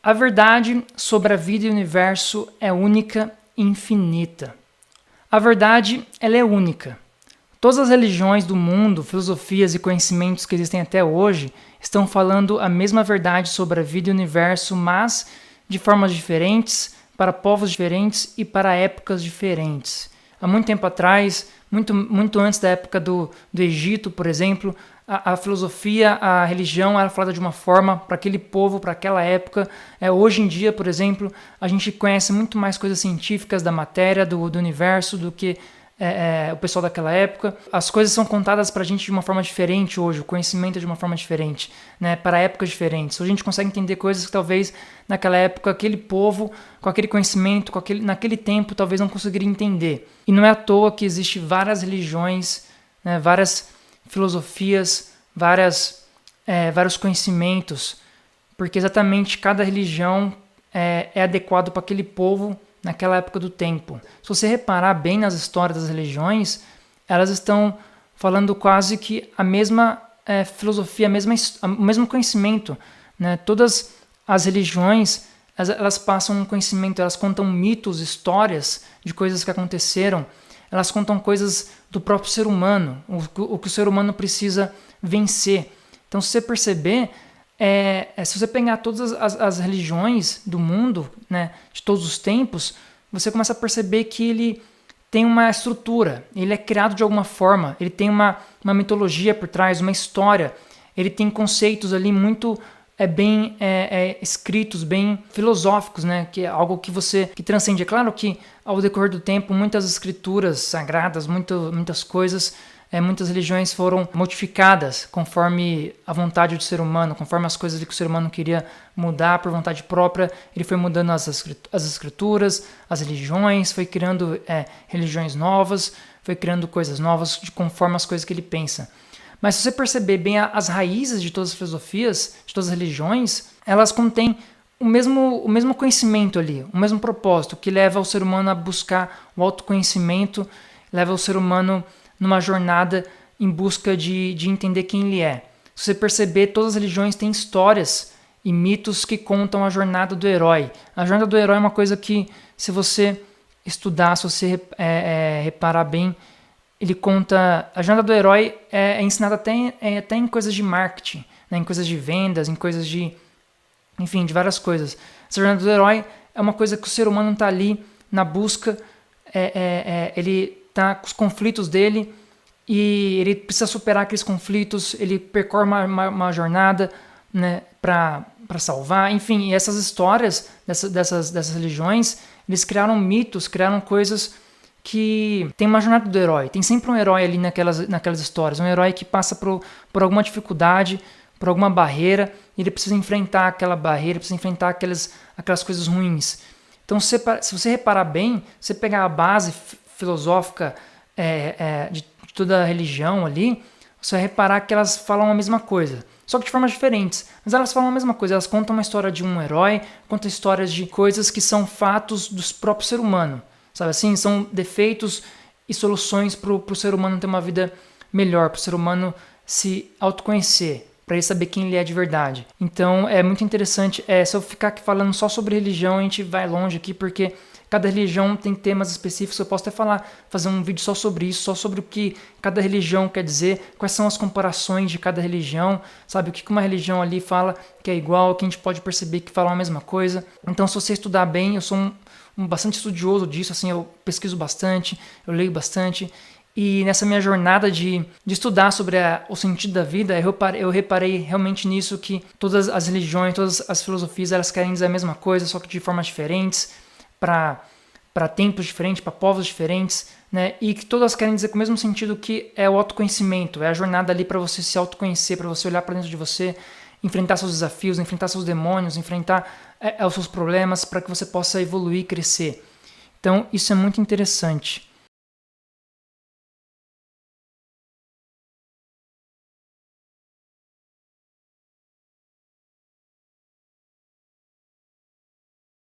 A verdade sobre a vida e o universo é única e infinita. A verdade, ela é única. Todas as religiões do mundo, filosofias e conhecimentos que existem até hoje estão falando a mesma verdade sobre a vida e o universo, mas de formas diferentes, para povos diferentes e para épocas diferentes. Há muito tempo atrás, muito antes da época do Egito, por exemplo, a filosofia, a religião era falada de uma forma para aquele povo, para aquela época. Hoje em dia, por exemplo, a gente conhece muito mais coisas científicas da matéria, do universo, do que o pessoal daquela época. As coisas são contadas para a gente de uma forma diferente hoje, o conhecimento é de uma forma diferente, né, para épocas diferentes. Hoje a gente consegue entender coisas que talvez naquela época aquele povo, com aquele conhecimento, naquele tempo, talvez não conseguiria entender. E não é à toa que existem várias religiões, né, várias filosofias, vários conhecimentos, porque exatamente cada religião é adequado para aquele povo naquela época do tempo. Se você reparar bem nas histórias das religiões, elas estão falando quase que a mesma filosofia, o mesmo conhecimento, né? Todas as religiões, elas passam um conhecimento, elas contam mitos, histórias de coisas que aconteceram, elas contam coisas do próprio ser humano, o que o ser humano precisa vencer. Então, se você perceber, se você pegar todas as religiões do mundo, né, de todos os tempos, você começa a perceber que ele tem uma estrutura, ele é criado de alguma forma, ele tem uma mitologia por trás, uma história, ele tem conceitos ali muito bem escritos, bem filosóficos, né, que é algo que transcende. É claro que ao decorrer do tempo, muitas escrituras sagradas, muitas coisas, muitas religiões foram modificadas conforme a vontade do ser humano, conforme as coisas que o ser humano queria mudar por vontade própria. Ele foi mudando as escrituras, as religiões, foi criando religiões novas, foi criando coisas novas conforme as coisas que ele pensa. Mas se você perceber bem as raízes de todas as filosofias, de todas as religiões, elas contêm o mesmo conhecimento ali, o mesmo propósito, que leva o ser humano a buscar o autoconhecimento, leva o ser humano numa jornada em busca de entender quem ele é. Se você perceber, todas as religiões têm histórias e mitos que contam a jornada do herói. A jornada do herói é uma coisa que, se você estudar, se você reparar bem, ele conta... A jornada do herói é ensinada até em coisas de marketing, né, em coisas de vendas, em coisas de... Enfim, de várias coisas. Essa jornada do herói é uma coisa que o ser humano está ali na busca, ele está com os conflitos dele e ele precisa superar aqueles conflitos, ele percorre uma jornada, né, para salvar. Enfim, e essas histórias dessas religiões, eles criaram mitos, criaram coisas que tem uma jornada do herói. Tem sempre um herói ali naquelas histórias, um herói que passa por alguma dificuldade, por alguma barreira, e ele precisa enfrentar aquela barreira, precisa enfrentar aquelas coisas ruins. Então, se você reparar bem, você pegar a base filosófica de toda a religião ali, você vai reparar que elas falam a mesma coisa, só que de formas diferentes. Mas elas falam a mesma coisa, elas contam uma história de um herói, contam histórias de coisas que são fatos do próprio ser humano. Sabe assim? São defeitos e soluções para o ser humano ter uma vida melhor, para o ser humano se autoconhecer, para ele saber quem ele é de verdade. Então é muito interessante. Se eu ficar aqui falando só sobre religião, a gente vai longe aqui, porque cada religião tem temas específicos. Eu posso até fazer um vídeo só sobre isso, só sobre o que cada religião quer dizer, quais são as comparações de cada religião, sabe? O que uma religião ali fala que é igual, o que a gente pode perceber que falam a mesma coisa. Então, se você estudar bem, eu sou bastante estudioso disso, assim, eu pesquiso bastante, eu leio bastante, e nessa minha jornada de estudar sobre o sentido da vida, eu reparei realmente nisso, que todas as religiões, todas as filosofias, elas querem dizer a mesma coisa, só que de formas diferentes, para tempos diferentes, para povos diferentes, né? E que todas querem dizer com o mesmo sentido, que é o autoconhecimento, é a jornada ali para você se autoconhecer, para você olhar para dentro de você, enfrentar seus desafios, enfrentar seus demônios, enfrentar os seus problemas, para que você possa evoluir e crescer. Então, isso é muito interessante.